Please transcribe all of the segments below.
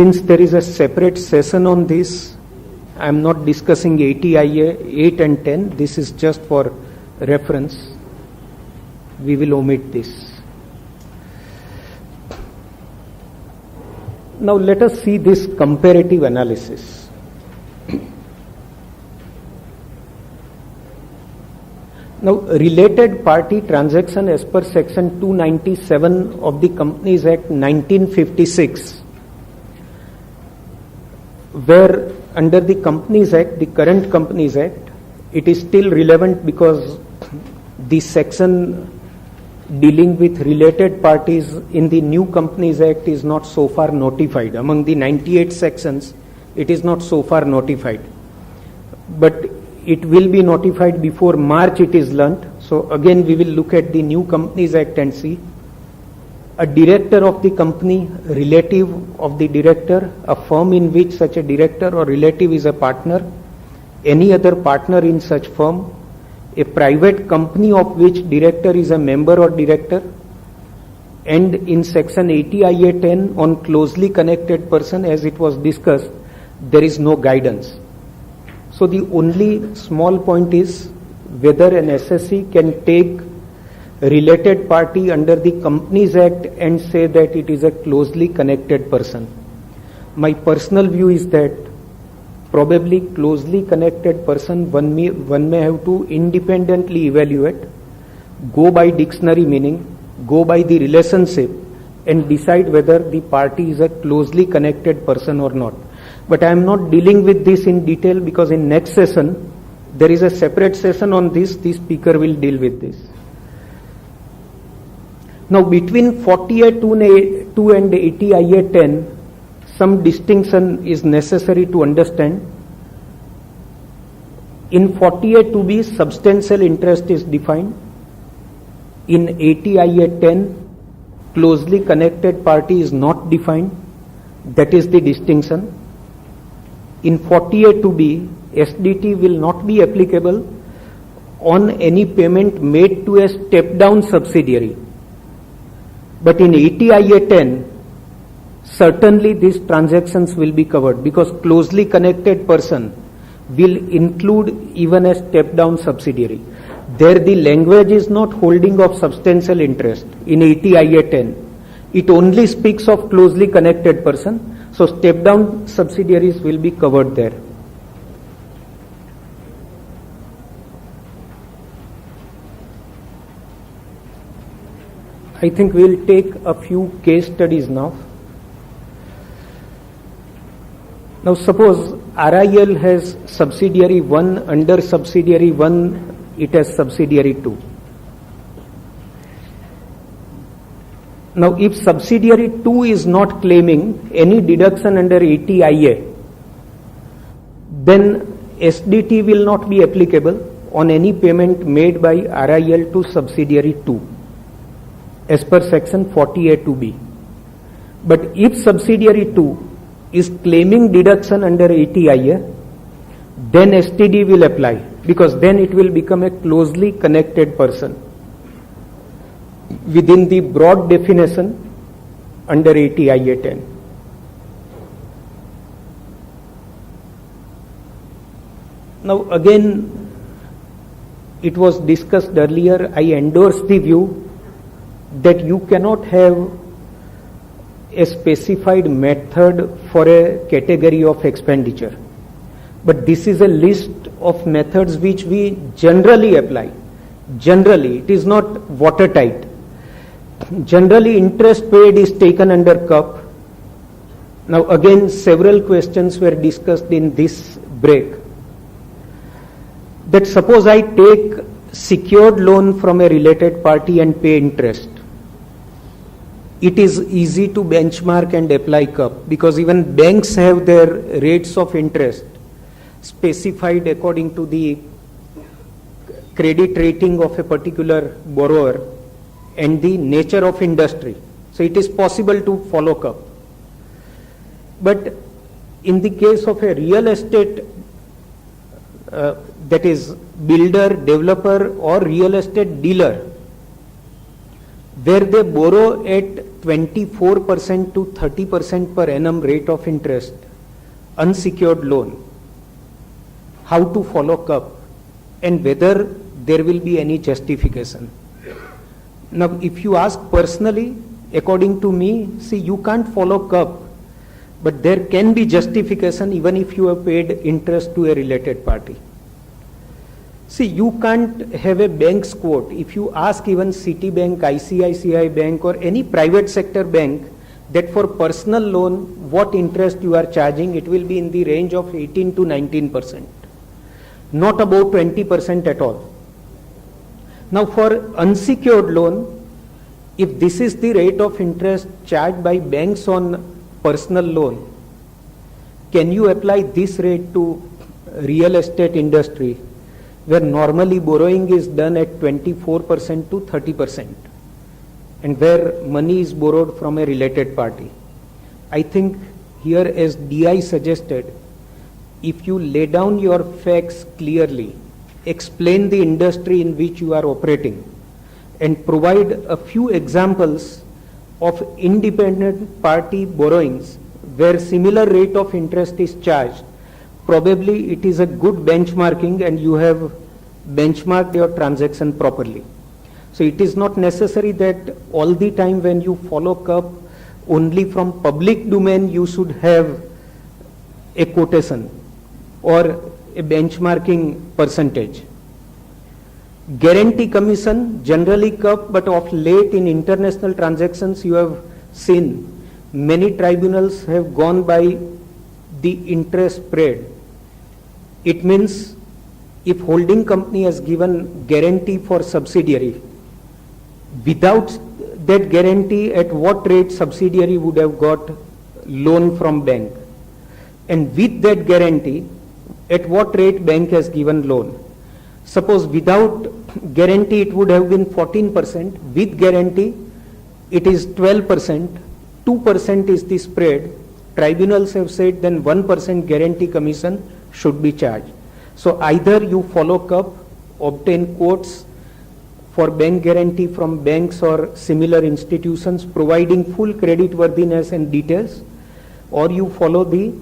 since there is a separate session on this, I am not discussing 80IA 8 and 10. This is just for reference. We will omit this. Now let us see this comparative analysis. Now, related party transaction as per section 297 of the Companies Act 1956, where under the Companies Act, the current Companies Act, it is still relevant because the section dealing with related parties in the new Companies Act is not so far notified. Among the 98 sections, it is not so far notified. But it will be notified before March, it is learnt. So again, we will look at the new Companies Act and see. A director of the company, relative of the director, a firm in which such a director or relative is a partner, any other partner in such firm, a private company of which director is a member or director, and in section 80IA 10 on closely connected person, as it was discussed, there is no guidance. So the only small point is whether an SSC can take a related party under the Companies Act and say that it is a closely connected person. My personal view is that probably closely connected person one may have to independently evaluate, go by dictionary meaning, go by the relationship, and decide whether the party is a closely connected person or not. But I am not dealing with this in detail because in next session, there is a separate session on this. The speaker will deal with this. Now, between 40A2 and 80IA 10, some distinction is necessary to understand. In 40A2B, substantial interest is defined. In 80IA 10, closely connected party is not defined. That is the distinction. In 40A2B, SDT will not be applicable on any payment made to a step-down subsidiary. But in 80IA 10, certainly these transactions will be covered because closely connected person will include even a step-down subsidiary. There the language is not holding of substantial interest in 80IA 10. It only speaks of closely connected person. So step-down subsidiaries will be covered there. I think we will take a few case studies now. Now suppose RIL has subsidiary 1, under subsidiary 1 it has subsidiary 2. Now if subsidiary 2 is not claiming any deduction under 80IA, then SDT will not be applicable on any payment made by RIL to subsidiary 2 as per section 40A2B. But if subsidiary 2 is claiming deduction under 80IA, then STD will apply because then it will become a closely connected person within the broad definition under 80IA 10. Now again, it was discussed earlier, I endorse the view that you cannot have a specified method for a category of expenditure. But this is a list of methods which we generally apply. Generally, it is not watertight. Generally, interest paid is taken under CUP. Now again, several questions were discussed in this break. That suppose I take secured loan from a related party and pay interest. It is easy to benchmark and apply CUP because even banks have their rates of interest specified according to the credit rating of a particular borrower and the nature of industry. So it is possible to follow CUP. But in the case of a real estate, that is builder, developer or real estate dealer, where they borrow at 24% to 30% per annum rate of interest, unsecured loan, how to follow CUP and whether there will be any justification. Now, if you ask personally, according to me, see, you can't follow CUP, but there can be justification even if you have paid interest to a related party. See, you can't have a bank's quote. If you ask even Citibank, ICICI Bank or any private sector bank that for personal loan, what interest you are charging, it will be in the range of 18 to 19%, not about 20% at all. Now for unsecured loan, if this is the rate of interest charged by banks on personal loan, can you apply this rate to real estate industry where normally borrowing is done at 24% to 30% and where money is borrowed from a related party? I think here, as DI suggested, if you lay down your facts clearly, explain the industry in which you are operating, and provide a few examples of independent party borrowings where similar rate of interest is charged, probably it is a good benchmarking and you have benchmarked your transaction properly. So it is not necessary that all the time when you follow CUP only from public domain you should have a quotation or a benchmarking percentage. Guarantee commission, generally CUP, but of late in international transactions you have seen many tribunals have gone by the interest spread. It means if holding company has given guarantee for subsidiary, without that guarantee at what rate subsidiary would have got loan from bank, and with that guarantee at what rate bank has given loan. Suppose without guarantee it would have been 14%, with guarantee it is 12%, 2% is the spread. Tribunals have said then 1% guarantee commission should be charged. So either you follow CUP, obtain quotes for bank guarantee from banks or similar institutions providing full credit worthiness and details, or you follow the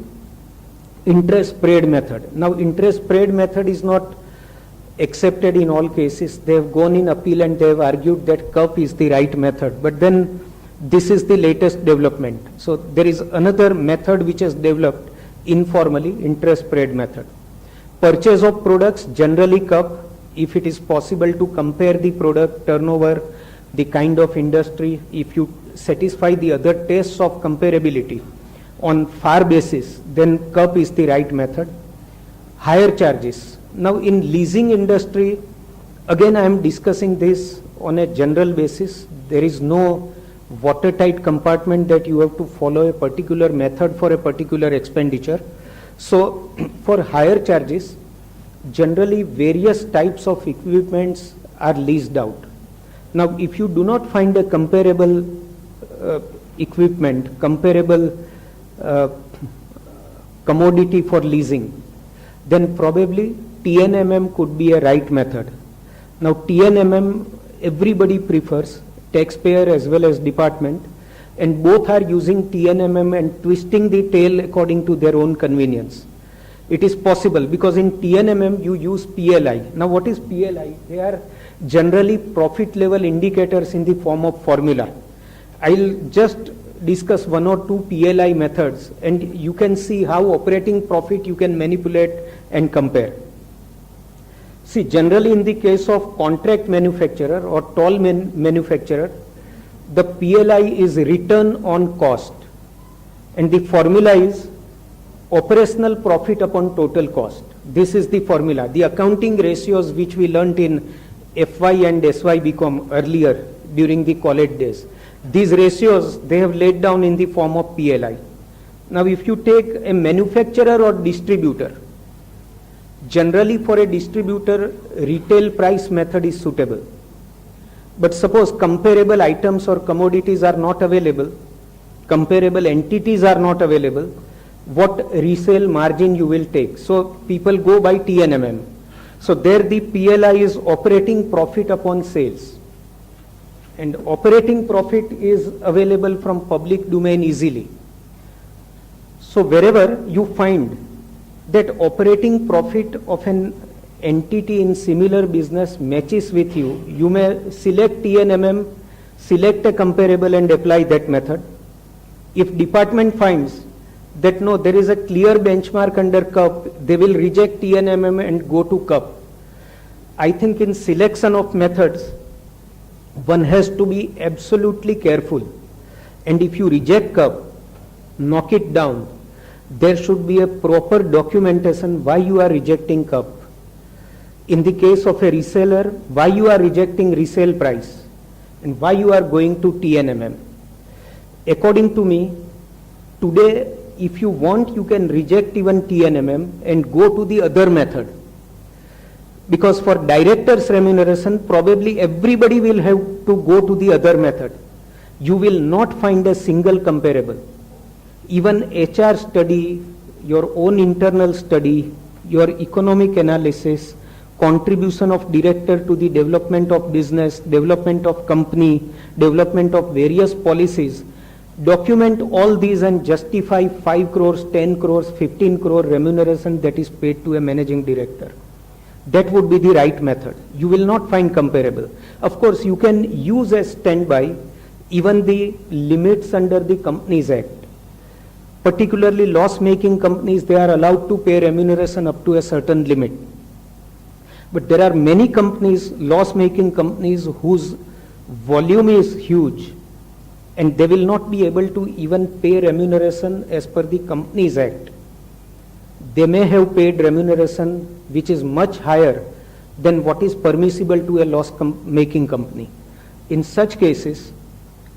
interest spread method. Now interest spread method is not accepted in all cases. They have gone in appeal and they have argued that CUP is the right method. But then this is the latest development. So there is another method which has developed informally, interest spread method. Purchase of products, generally CUP, if it is possible to compare the product turnover, the kind of industry, if you satisfy the other tests of comparability on FAR basis, then CUP is the right method. Higher charges. Now in leasing industry, again I am discussing this on a general basis. There is no watertight compartment that you have to follow a particular method for a particular expenditure. So for higher charges, generally various types of equipments are leased out. Now if you do not find a comparable equipment, comparable commodity for leasing, then probably TNMM could be a right method. Now TNMM everybody prefers, taxpayer as well as department, and both are using TNMM and twisting the tail according to their own convenience. It is possible because in TNMM you use PLI. Now what is PLI? They are generally profit level indicators in the form of formula. I'll just discuss one or two PLI methods and you can see how operating profit you can manipulate and compare. See, generally in the case of contract manufacturer or toll manufacturer, the PLI is return on cost and the formula is operational profit upon total cost. This is the formula. The accounting ratios which we learnt in FY and SY BCom earlier during the college days. These ratios they have laid down in the form of PLI. Now if you take a manufacturer or distributor, generally for a distributor retail price method is suitable. But suppose comparable items or commodities are not available, comparable entities are not available, what resale margin you will take? So people go by TNMM. So there the PLI is operating profit upon sales. and operating profit is available from public domain easily. So wherever you find that operating profit of an entity in similar business matches with you, you may select TNMM, select a comparable and apply that method. If department finds that no, there is a clear benchmark under CUP, they will reject TNMM and go to CUP. I think in selection of methods, one has to be absolutely careful. And if you reject CUP, knock it down. There should be a proper documentation why you are rejecting CUP. In the case of a reseller, why you are rejecting resale price and why you are going to TNMM. According to me, today, if you want, you can reject even TNMM and go to the other method. Because for director's remuneration, probably everybody will have to go to the other method. You will not find a single comparable. Even HR study, your own internal study, your economic analysis, contribution of director to the development of business, development of company, development of various policies, document all these and justify 5 crores, 10 crores, 15 crore remuneration that is paid to a managing director. That would be the right method. You will not find comparable. Of course, you can use as standby even the limits under the Companies Act. Particularly loss-making companies, they are allowed to pay remuneration up to a certain limit. But there are many companies, loss-making companies, whose volume is huge and they will not be able to even pay remuneration as per the Companies Act. They may have paid remuneration which is much higher than what is permissible to a loss-making company. In such cases,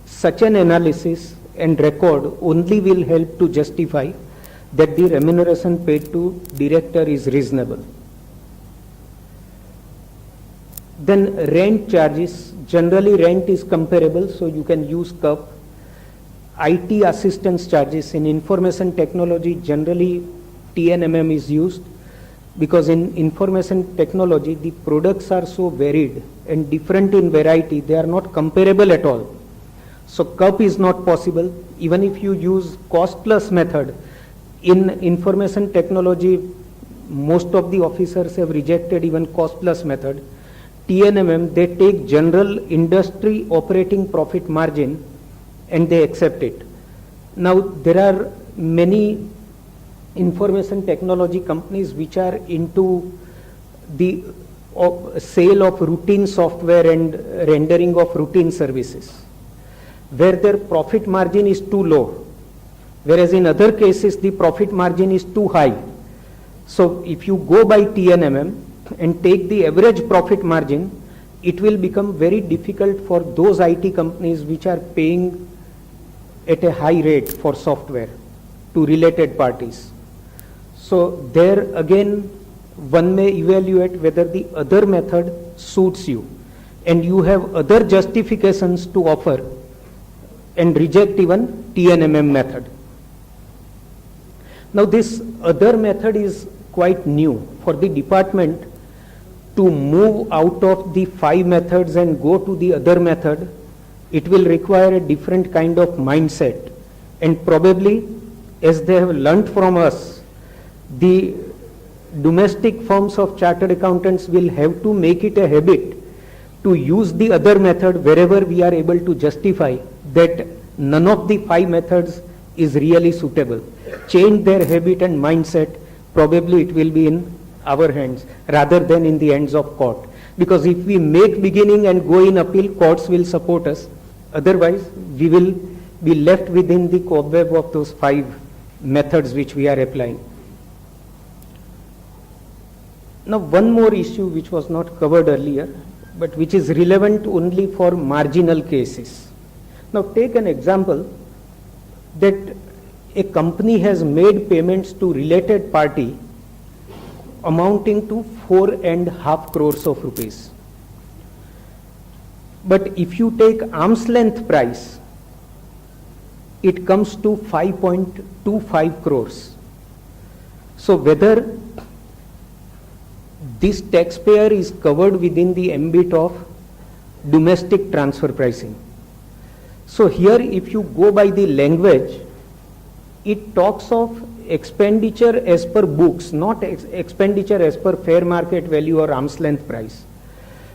such an analysis and record only will help to justify that the remuneration paid to director is reasonable. Then rent charges, generally rent is comparable, so you can use CUP. IT assistance charges in information technology, generally TNMM is used, because in information technology the products are so varied and different in variety, they are not comparable at all. So CUP is not possible. Even if you use cost plus method, in information technology most of the officers have rejected even cost plus method. TNMM, they take general industry operating profit margin and they accept it. Now there are many information technology companies which are into the sale of routine software and rendering of routine services, where their profit margin is too low, whereas in other cases the profit margin is too high. So if you go by TNMM and take the average profit margin, it will become very difficult for those IT companies which are paying at a high rate for software to related parties. So there again, one may evaluate whether the other method suits you and you have other justifications to offer and reject even TNMM method. Now this other method is quite new. For the department to move out of the 5 methods and go to the other method, it will require a different kind of mindset, and probably, as they have learnt from us, the domestic firms of chartered accountants will have to make it a habit to use the other method wherever we are able to justify that none of the 5 methods is really suitable. Change their habit and mindset, probably it will be in our hands rather than in the hands of court. Because if we make beginning and go in appeal, courts will support us. Otherwise, we will be left within the cobweb of those 5 methods which we are applying. Now, one more issue which was not covered earlier, but which is relevant only for marginal cases. Now, take an example that a company has made payments to related party amounting to 4.5 crores of rupees. But if you take arm's length price, it comes to 5.25 crores. So whether this taxpayer is covered within the ambit of domestic transfer pricing. So here if you go by the language, it talks of expenditure as per books, not expenditure as per fair market value or arm's length price.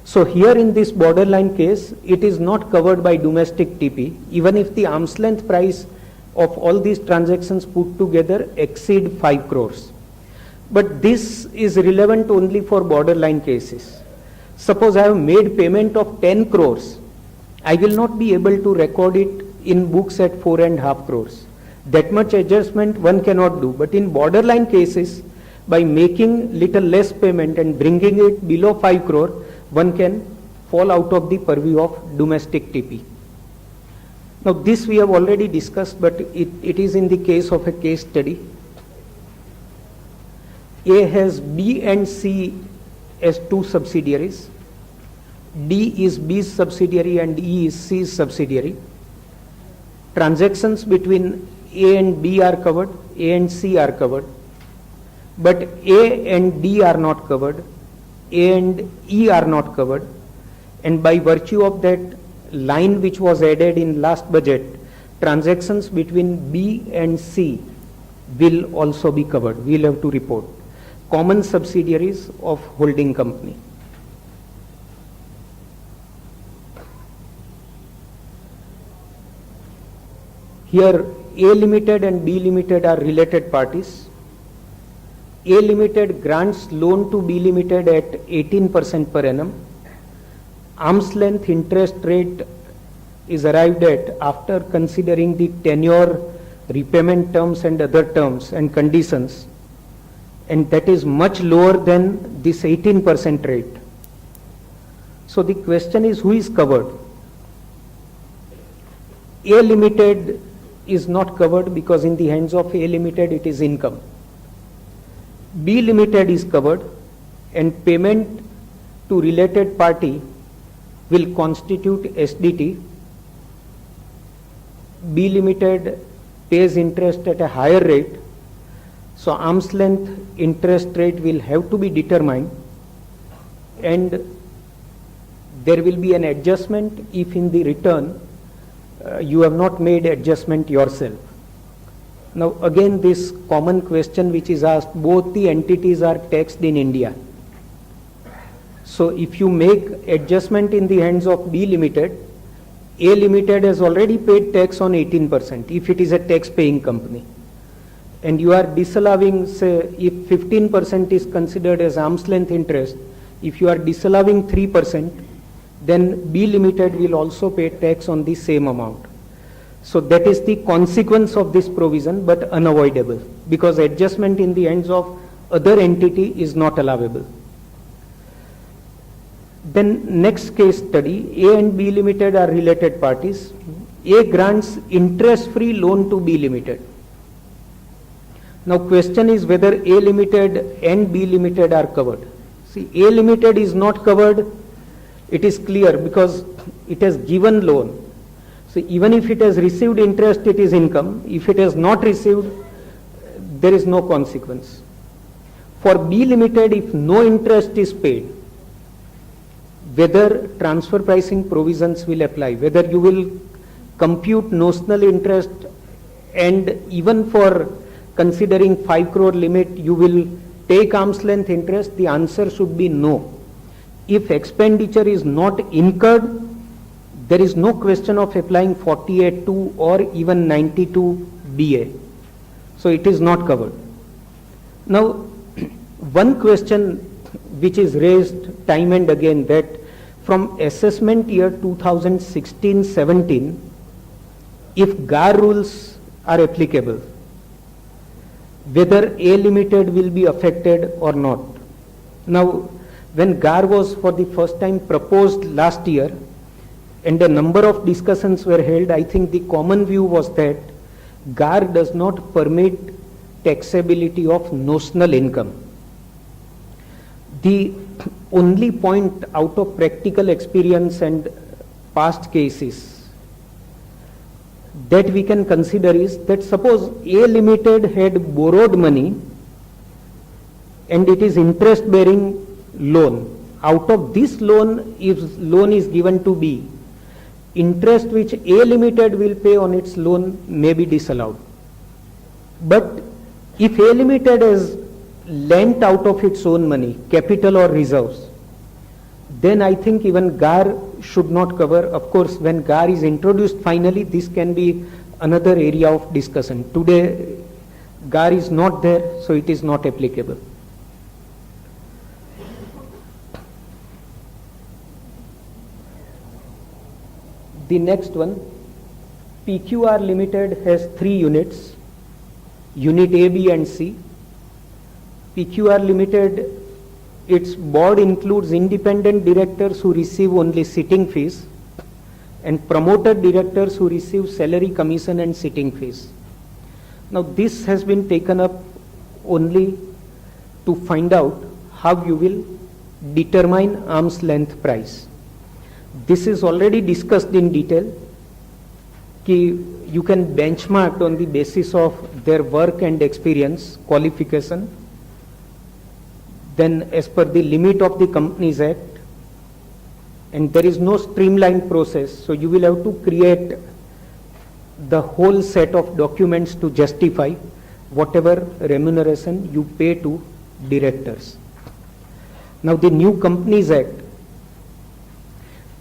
So here in this borderline case, it is not covered by domestic TP, even if the arm's length price of all these transactions put together exceed 5 crores. But this is relevant only for borderline cases. Suppose I have made payment of 10 crores, I will not be able to record it in books at 4.5 crores. That much adjustment one cannot do. But in borderline cases, by making little less payment and bringing it below 5 crore, one can fall out of the purview of domestic TP. Now this we have already discussed, but it is in the case of a case study. A has B and C as two subsidiaries. D is B's subsidiary and E is C's subsidiary. Transactions between A and B are covered, A and C are covered, but A and D are not covered, A and E are not covered, and by virtue of that line which was added in last budget, transactions between B and C will also be covered. We will have to report. Common subsidiaries of holding company. Here A Limited and B Limited are related parties. A Limited grants loan to B Limited at 18% per annum. Arm's length interest rate is arrived at after considering the tenure, repayment terms and other terms and conditions, and that is much lower than this 18% rate. So the question is, who is covered? A Limited is not covered because in the hands of A Limited it is income. B Limited is covered, and payment to related party will constitute SDT. B Limited pays interest at a higher rate, so arm's length interest rate will have to be determined, and there will be an adjustment if in the return you have not made adjustment yourself. Now again this common question which is asked, both the entities are taxed in India. So if you make adjustment in the hands of B Limited, A Limited has already paid tax on 18% if it is a tax paying company. And you are disallowing, say, if 15% is considered as arm's length interest, if you are disallowing 3%, then B Limited will also pay tax on the same amount. So that is the consequence of this provision, but unavoidable, because adjustment in the hands of other entity is not allowable. Then next case study, A and B Limited are related parties. A grants interest-free loan to B Limited. Now question is whether A Limited and B Limited are covered. See, A Limited is not covered. It is clear because it has given loan. So even if it has received interest, it is income. If it has not received, there is no consequence. For B Limited, if no interest is paid, whether transfer pricing provisions will apply, whether you will compute notional interest, and even for considering 5 crore limit, you will take arm's length interest, the answer should be no. If expenditure is not incurred, there is no question of applying 48(2) or even 92(BA). So it is not covered. Now, one question which is raised time and again, that from assessment year 2016-17, if GAR rules are applicable, whether A Limited will be affected or not. Now, when GAR was for the first time proposed last year, and a number of discussions were held, I think the common view was that GAR does not permit taxability of notional income. The only point out of practical experience and past cases that we can consider is that suppose A Limited had borrowed money and it is interest bearing loan, out of this loan, if loan is given to B, interest which A Limited will pay on its loan may be disallowed. But if A Limited has lent out of its own money, capital or reserves, then I think even GAR should not cover. Of course, when GAR is introduced finally, this can be another area of discussion. Today, GAR is not there, so it is not applicable. The next one, PQR Limited has 3 units, Unit A, B and C. PQR Limited, its board includes independent directors who receive only sitting fees and promoted directors who receive salary, commission and sitting fees. Now this has been taken up only to find out how you will determine arm's length price. This is already discussed in detail. You can benchmark on the basis of their work and experience, qualification, then as per the limit of the Companies Act, and there is no streamlined process, so you will have to create the whole set of documents to justify whatever remuneration you pay to directors. Now the new Companies Act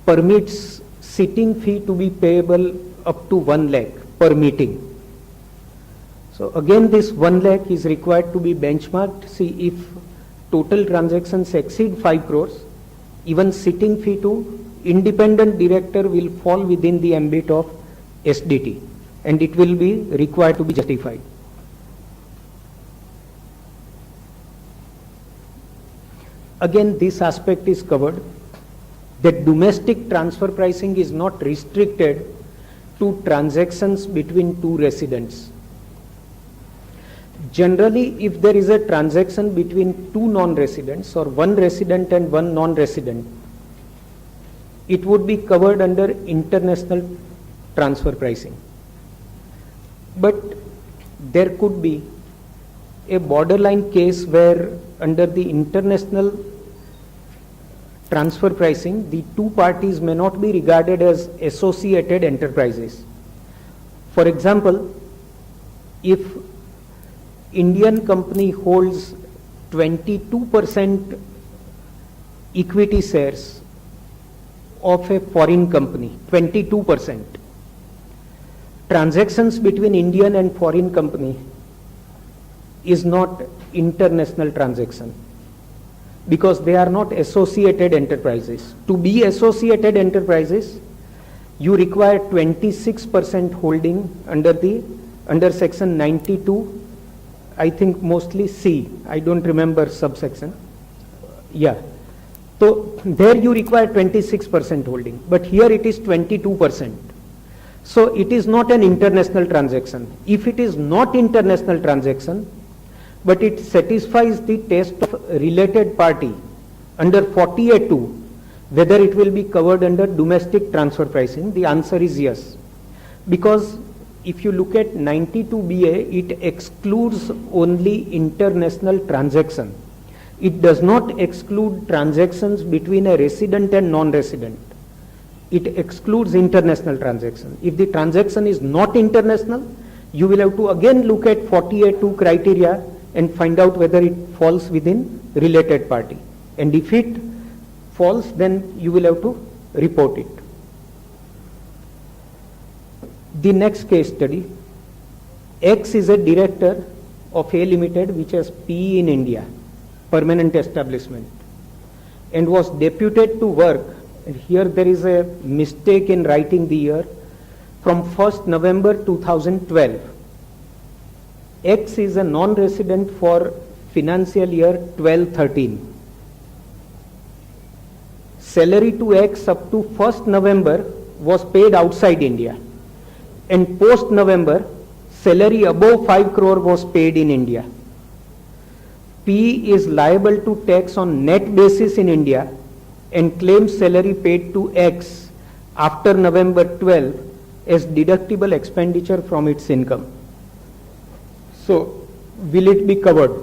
permits sitting fee to be payable up to 1 lakh per meeting. So again this 1 lakh is required to be benchmarked. See, if total transactions exceed 5 crores, even sitting fee to independent director will fall within the ambit of SDT and it will be required to be justified. Again this aspect is covered, that domestic transfer pricing is not restricted to transactions between 2 residents. Generally, if there is a transaction between 2 non-residents or 1 resident and 1 non-resident, it would be covered under international transfer pricing. But there could be a borderline case where under the international transfer pricing, the 2 parties may not be regarded as associated enterprises. For example, if Indian company holds 22% equity shares of a foreign company, 22%. Transactions between Indian and foreign company is not international transaction because they are not associated enterprises. To be associated enterprises, you require 26% holding under section 92, I think mostly C, I don't remember subsection. Yeah. So there you require 26% holding, but here it is 22%. So it is not an international transaction. If it is not international transaction, but it satisfies the test of related party under 48(2), whether it will be covered under domestic transfer pricing, the answer is yes. Because if you look at 92BA, it excludes only international transaction. It does not exclude transactions between a resident and non-resident. It excludes international transaction. If the transaction is not international, you will have to again look at 48(2) criteria and find out whether it falls within related party. And if it falls, then you will have to report it. The next case study, X is a director of A Limited which has PE in India, permanent establishment, and was deputed to work, and here there is a mistake in writing the year, from 1st November 2012. X is a non-resident for financial year 12-13. Salary to X up to 1st November was paid outside India, and post November salary above 5 crore was paid in India. P is liable to tax on net basis in India and claims salary paid to X after November 12 as deductible expenditure from its income. So will it be covered?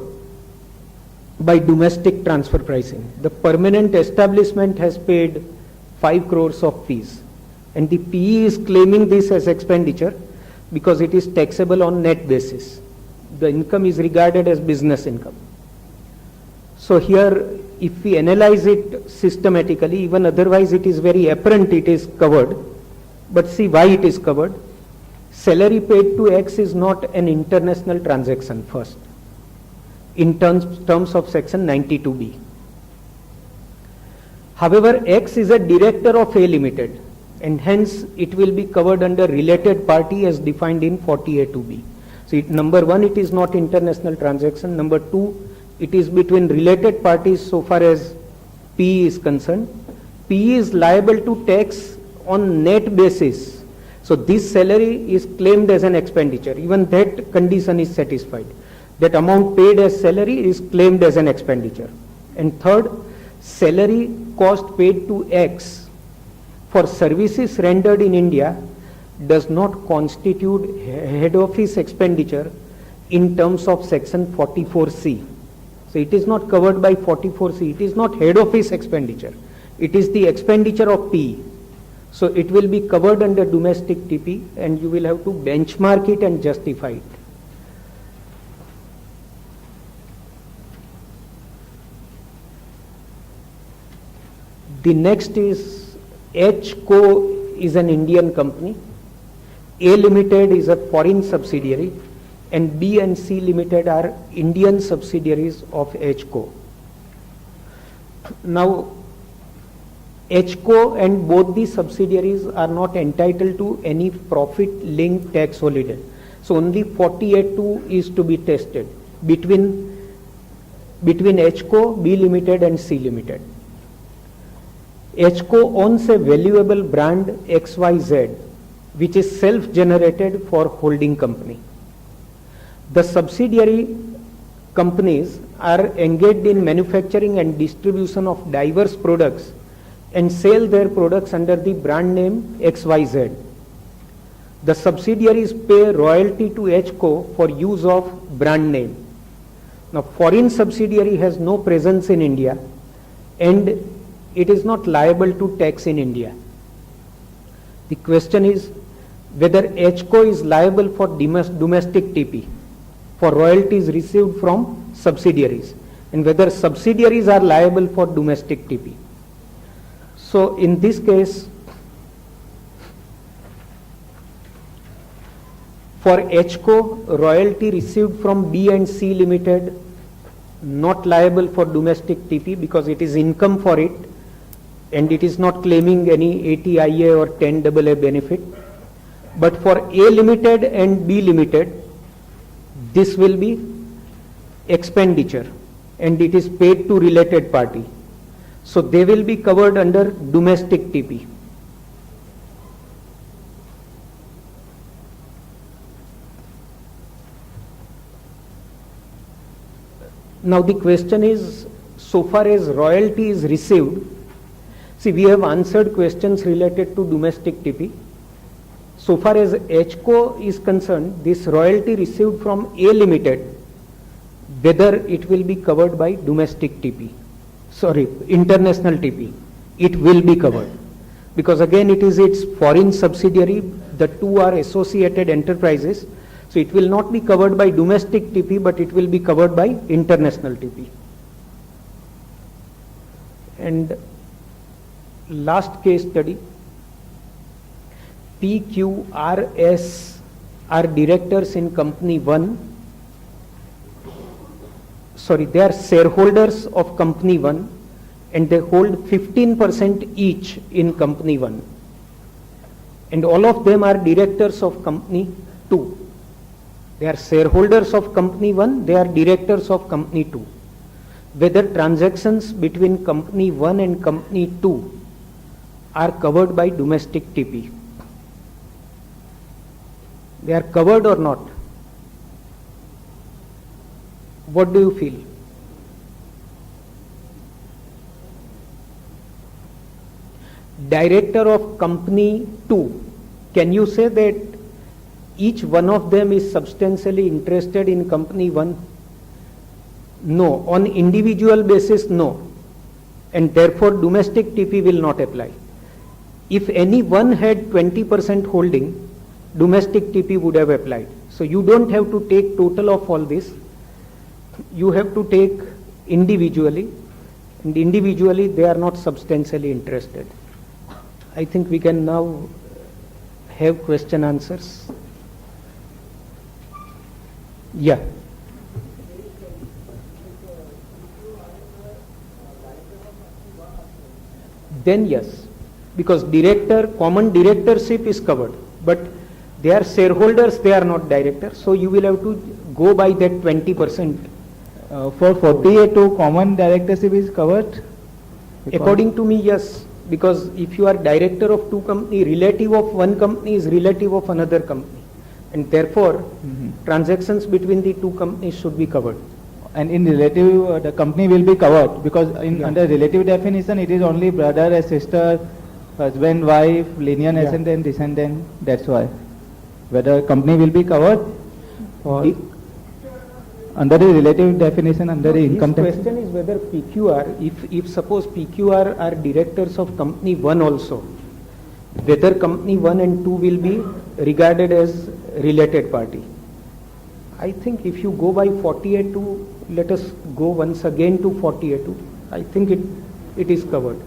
by domestic transfer pricing. The permanent establishment has paid 5 crores of fees, and the PE is claiming this as expenditure because it is taxable on net basis. The income is regarded as business income. So here, if we analyze it systematically, even otherwise it is very apparent it is covered, but see why it is covered. Salary paid to X is not an international transaction first, in terms of section 92B. However, X is a director of A Limited, and hence it will be covered under related party as defined in 40A2B. So number one, it is not international transaction. Number two, it is between related parties so far as PE is concerned. PE is liable to tax on net basis. So this salary is claimed as an expenditure. Even that condition is satisfied. That amount paid as salary is claimed as an expenditure. And third, salary cost paid to X for services rendered in India does not constitute head office expenditure in terms of section 44C. So it is not covered by 44C. It is not head office expenditure. It is the expenditure of PE. So it will be covered under domestic TP, and you will have to benchmark it and justify it. The next is HCO is an Indian company. A Limited is a foreign subsidiary, and B and C Limited are Indian subsidiaries of HCO. Now, HCO and both the subsidiaries are not entitled to any profit-linked tax holiday. So only 48(2) is to be tested between HCO, B Limited and C Limited. HCO owns a valuable brand XYZ, which is self-generated for holding company. The subsidiary companies are engaged in manufacturing and distribution of diverse products and sell their products under the brand name XYZ. The subsidiaries pay royalty to HCO for use of brand name. Now, foreign subsidiary has no presence in India, and it is not liable to tax in India. The question is whether HCO is liable for domestic TP, for royalties received from subsidiaries, and whether subsidiaries are liable for domestic TP. So in this case, for HCO, royalty received from B and C Limited not liable for domestic TP because it is income for it, and it is not claiming any 80IA or 10AA benefit. But for A Limited and B Limited, this will be expenditure, and it is paid to related party. So they will be covered under domestic TP. Now the question is, so far as royalty is received, see, we have answered questions related to domestic TP. So far as HCO is concerned, this royalty received from A Limited, whether it will be covered by domestic TP, international TP, it will be covered. Because again, it is its foreign subsidiary, the two are associated enterprises, so it will not be covered by domestic TP, but it will be covered by international TP. And last case study, PQRS are directors in company 1. They are shareholders of company 1, and they hold 15% each in company 1. And all of them are directors of company 2. They are shareholders of company 1, they are directors of company 2. Whether transactions between company 1 and company 2 are covered by domestic TP. They are covered or not? What do you feel? Director of company 2, can you say that each one of them is substantially interested in company 1? No, on individual basis, no. And therefore, domestic TP will not apply. If any one had 20% holding, domestic TP would have applied. So you don't have to take total of all this. You have to take individually, and individually they are not substantially interested. I think we can now have question answers. Yeah. Then yes, because director, common directorship is covered, but they are shareholders, they are not directors, so you will have to go by that 20%. For 40A2, common directorship is covered? According to me, yes, because if you are director of two companies, relative of one company is relative of another company, and therefore transactions between the two companies should be covered. And in relative, the company will be covered, because under relative definition, it is only brother and sister, husband, wife, lineal ascendant, descendant, that's why. Whether company will be covered or under the relative definition, under the income tax. This question is whether PQR, if suppose PQR are directors of company 1 also, whether company 1 and 2 will be regarded as related party. I think if you go by 40A2, let us go once again to 40A2. I think it is covered.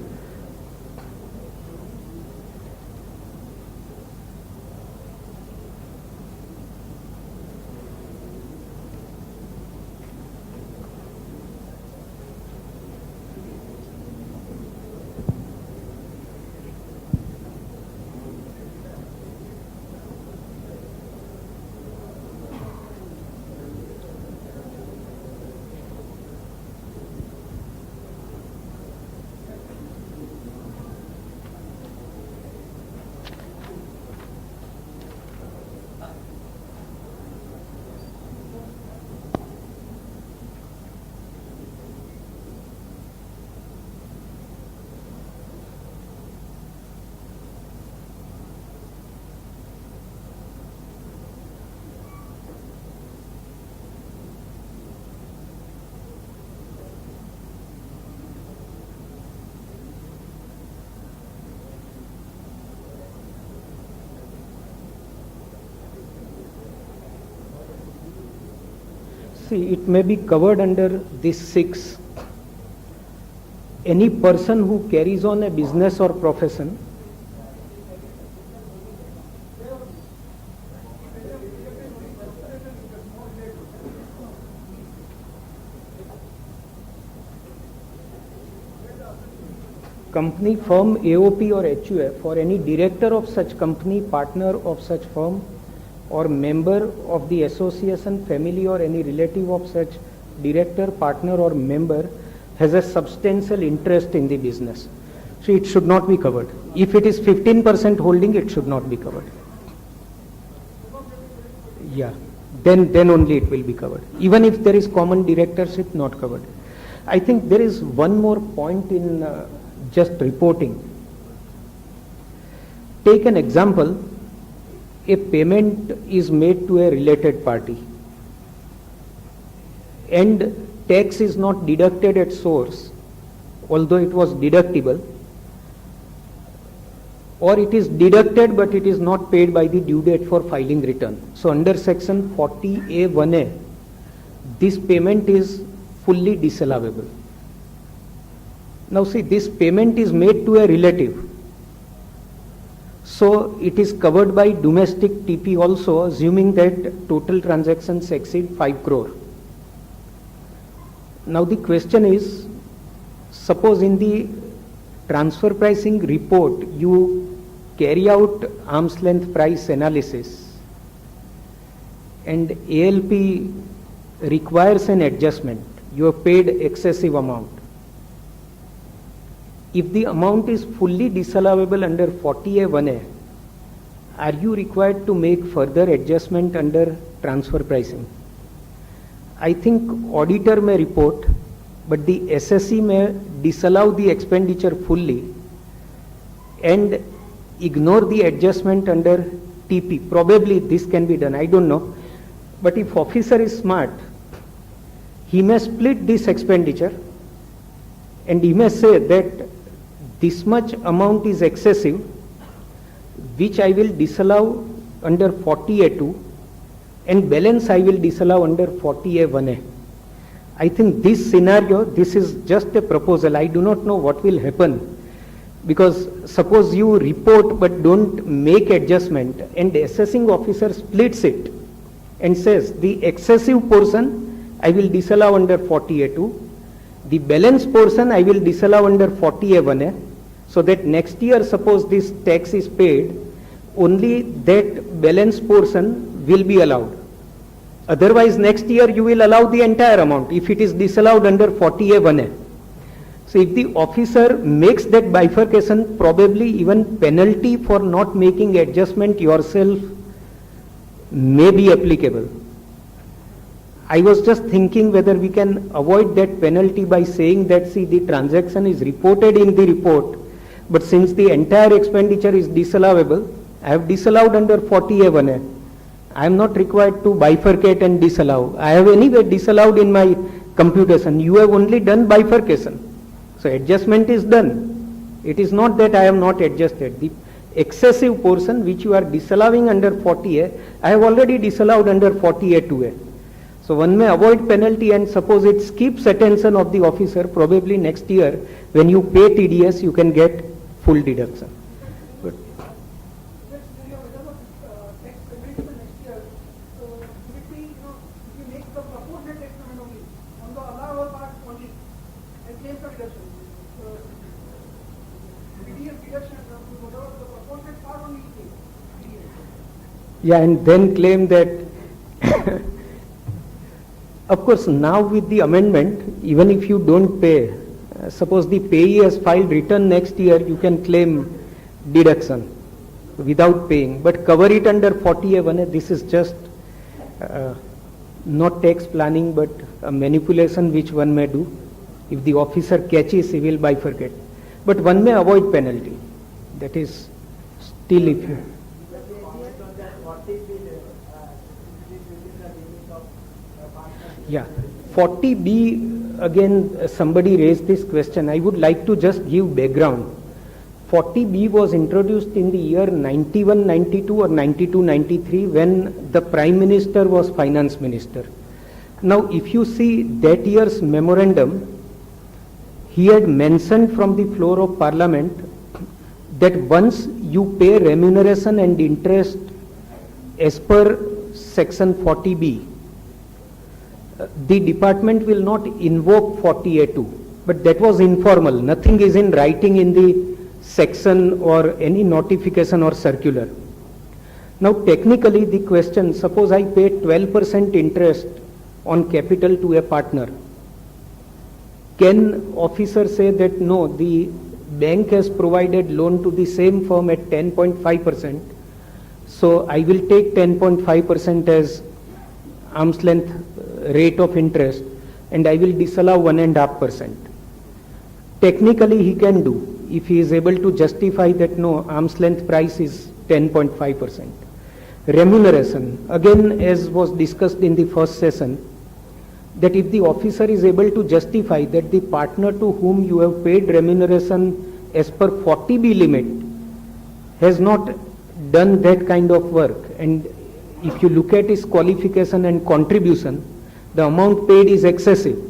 See, it may be covered under this 6. Any person who carries on a business or profession company, firm, AOP or HUF, or any director of such company, partner of such firm, or member of the association, family, or any relative of such director, partner, or member has a substantial interest in the business. So it should not be covered. If it is 15% holding, it should not be covered. Yeah, then only it will be covered. Even if there is common directorship, not covered. I think there is one more point in just reporting. Take an example. A payment is made to a related party and tax is not deducted at source, although it was deductible, or it is deducted but it is not paid by the due date for filing return. So under section 40A1A, this payment is fully disallowable. Now see, this payment is made to a relative. So it is covered by domestic TP also, assuming that total transactions exceed 5 crore. Now the question is, suppose in the transfer pricing report you carry out arm's length price analysis and ALP requires an adjustment, you have paid excessive amount. If the amount is fully disallowable under 40A1A, are you required to make further adjustment under transfer pricing? I think auditor may report, but the SSE may disallow the expenditure fully and ignore the adjustment under TP. Probably this can be done, I don't know. But if officer is smart, he may split this expenditure and he may say that this much amount is excessive, which I will disallow under 40A2 and balance I will disallow under 40A1A. I think this scenario, this is just a proposal. I do not know what will happen, because suppose you report but don't make adjustment and the assessing officer splits it and says the excessive portion I will disallow under 40A2, the balance portion I will disallow under 40A1A, so that next year suppose this tax is paid, only that balance portion will be allowed. Otherwise next year you will allow the entire amount if it is disallowed under 40A1A. So if the officer makes that bifurcation, probably even penalty for not making adjustment yourself may be applicable. I was just thinking whether we can avoid that penalty by saying that, see, the transaction is reported in the report, but since the entire expenditure is disallowable, I have disallowed under 40A1A. I am not required to bifurcate and disallow. I have anyway disallowed in my computation. You have only done bifurcation. So adjustment is done. It is not that I have not adjusted. The excessive portion which you are disallowing under 40A, I have already disallowed under 40A2A. So one may avoid penalty, and suppose it skips attention of the officer, probably next year when you pay TDS you can get full deduction. But yeah, and then claim that of course now with the amendment, even if you don't pay, suppose the payee has filed return next year, you can claim deduction without paying, but cover it under 40A1A. This is just not tax planning but a manipulation which one may do. If the officer catches, he will bifurcate, but one may avoid penalty. That is still if you yeah, 40B, again somebody raised this question. I would like to just give background. 40B was introduced in the year 91-92 or 92-93 when the Prime Minister was Finance Minister. Now if you see that year's memorandum, he had mentioned from the floor of Parliament that once you pay remuneration and interest as per section 40B, the department will not invoke 40A2, but that was informal. Nothing is in writing in the section or any notification or circular. Now technically the question, suppose I pay 12% interest on capital to a partner. Can officer say that no, the bank has provided loan to the same firm at 10.5%, so I will take 10.5% as arm's length rate of interest and I will disallow 1.5%. Technically he can do if he is able to justify that no, arm's length price is 10.5%. Remuneration, again as was discussed in the first session, that if the officer is able to justify that the partner to whom you have paid remuneration as per 40B limit has not done that kind of work, and if you look at his qualification and contribution, the amount paid is excessive,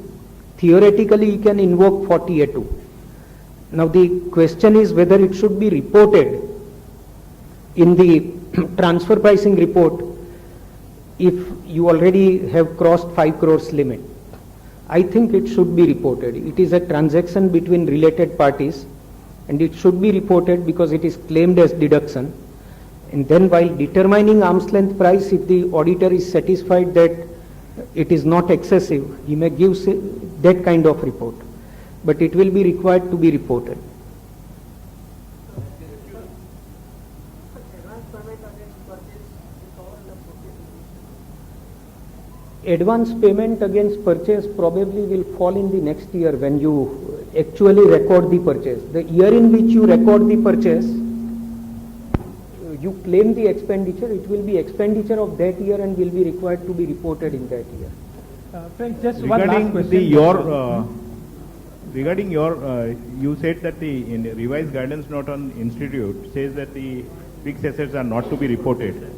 theoretically he can invoke 40A2. Now the question is whether it should be reported in the transfer pricing report if you already have crossed 5 crores limit. I think it should be reported. It is a transaction between related parties and it should be reported because it is claimed as deduction. And then while determining arm's length price, if the auditor is satisfied that it is not excessive, he may give that kind of report. But it will be required to be reported. Advance payment against purchase probably will fall in the next year when you actually record the purchase. The year in which you record the purchase, you claim the expenditure, it will be expenditure of that year and will be required to be reported in that year. Friends, just one last Regarding question. regarding you said that the in revised guidance note on institute says that the fixed assets are not to be reported.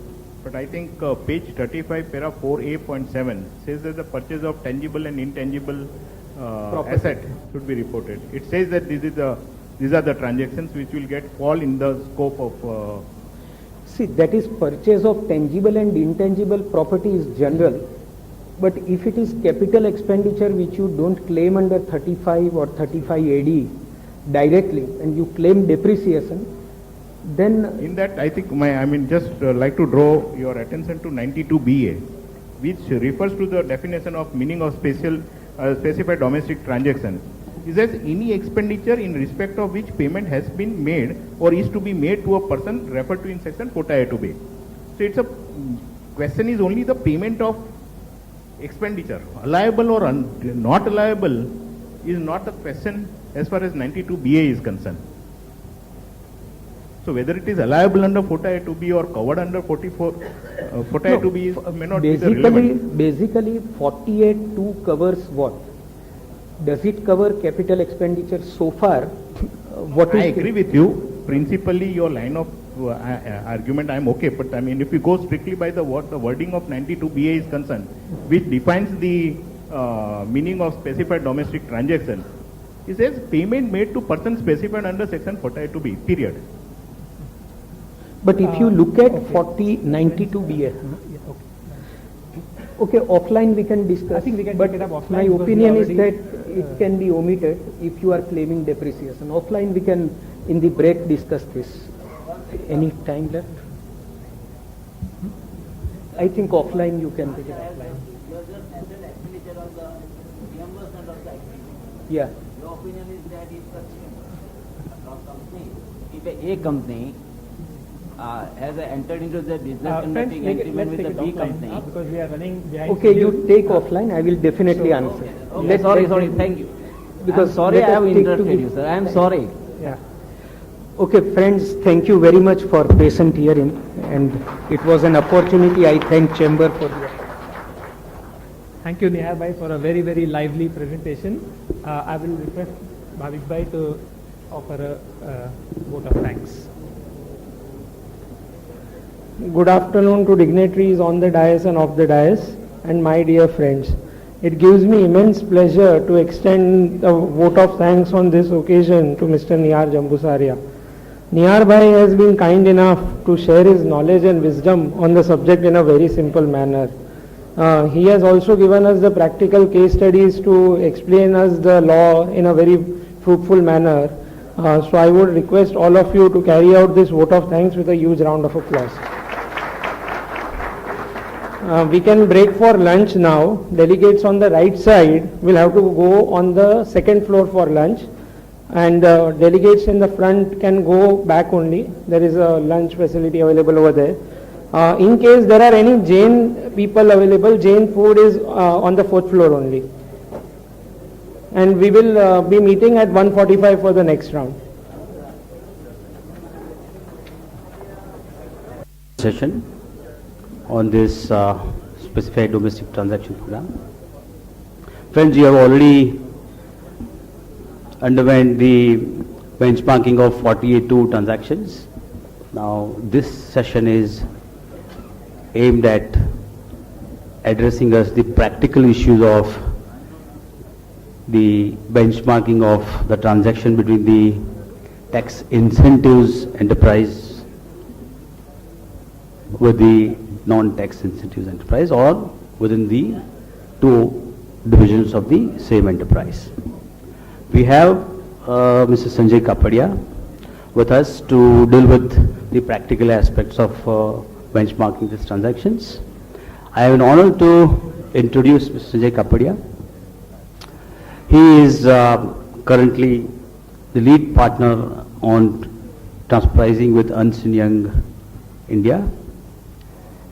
But I think page 35, para 4A.7 says that the purchase of tangible and intangible asset should be reported. It says that these are the transactions which will fall in the scope of. See, that is purchase of tangible and intangible property is general. But if it is capital expenditure which you don't claim under 35 or 35 AD directly and you claim depreciation, then In that, I think just like to draw your attention to 92BA, which refers to the definition of meaning of specified domestic transaction. It says any expenditure in respect of which payment has been made or is to be made to a person referred to in section 4A2B. So it's a question is only the payment of expenditure. Allowable or not allowable is not a question as far as 92BA is concerned. So whether it is allowable under 4A2B or covered under 4A2B may not be the relevant. Basically 48(2) covers what? Does it cover capital expenditure so far? What I is agree with you. Principally, your line of argument, I am okay. But if you go strictly by the wording of 92BA is concerned, which defines the meaning of specified domestic transaction, it says payment made to person specified under section 4A2B. Period. But if you look at 92BA, okay, offline we can discuss. I think we can but take it up offline my because we opinion is already, that it can be omitted if you are claiming depreciation. Offline we can, in the break, discuss this. Any time left? I think offline you can take it offline. You have just mentioned expenditure on the reimbursement of the activity. Yeah. Your opinion is that if a company has entered into the business Friends, conducting agreement with the B company. Because we are running behind. Okay, schedule. you take offline. I will definitely answer. Okay, sorry, thank you. Because I'm sorry let I us have take to interrupted the- you, sir. I am sorry. Yeah. Okay, friends, thank you very much for patient hearing, and it was an opportunity. I thank Chamber for the. Thank you, Nihar Bhai, for a very, very lively presentation. I will request Bhavik Bhai to offer a vote of thanks. Good afternoon to dignitaries on the dais and off the dais, and my dear friends. It gives me immense pleasure to extend a vote of thanks on this occasion to Mr. Nihar Jambusaria. Nihar Bhai has been kind enough to share his knowledge and wisdom on the subject in a very simple manner. He has also given us the practical case studies to explain us the law in a very fruitful manner. So I would request all of you to carry out this vote of thanks with a huge round of applause. We can break for lunch now. Delegates on the right side will have to go on the second floor for lunch, and delegates in the front can go back only. There is a lunch facility available over there. In case there are any Jain people available, Jain food is on the fourth floor only. And we will be meeting at 1:45 for the next round. Session on this specified domestic transaction program. Friends, you have already underwent the benchmarking of 48(2) transactions. Now this session is aimed at addressing us the practical issues of the benchmarking of the transaction between the tax incentives enterprise with the non-tax incentives enterprise or within the two divisions of the same enterprise. We have Mr. Sanjay Kapadia with us to deal with the practical aspects of benchmarking these transactions. I have an honor to introduce Mr. Sanjay Kapadia. He is currently the lead partner on transpricing with Ernst & Young India,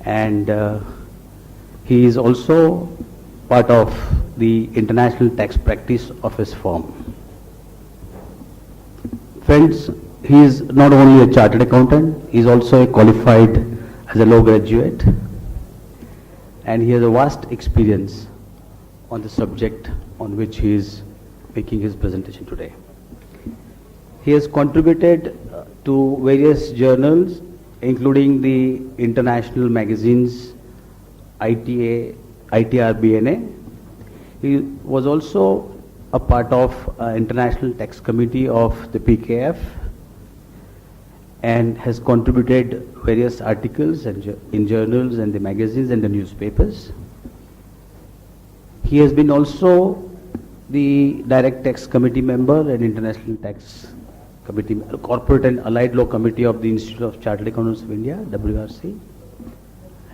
and he is also part of the international tax practice of his firm. Friends, he is not only a chartered accountant, he is also a qualified as a law graduate, and he has a vast experience on the subject on which he is making his presentation today. He has contributed to various journals, including the international magazines ITA, ITR-BNA. He was also a part of International Tax Committee of the PKF and has contributed various articles in journals and the magazines and the newspapers. He has been also the Direct Tax Committee member and International Tax Committee, Corporate and Allied Law Committee of the Institute of Chartered Accountants of India, WRC.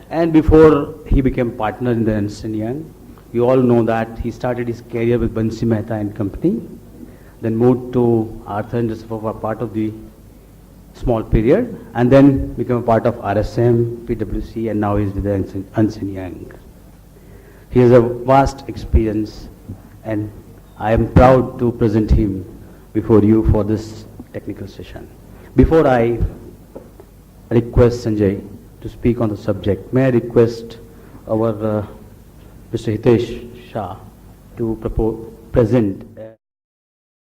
And before he became partner in the Ernst & Young, you all know that he started his career with Bansi Mehta and Company, then moved to Arthur and Joseph for part of the small period, and then became a part of RSM, PwC, and now he's with the Ernst & Young. He has a vast experience, and I am proud to present him before you for this technical session. Before I request Sanjay to speak on the subject, may I request our Mr. Hitesh Shah to present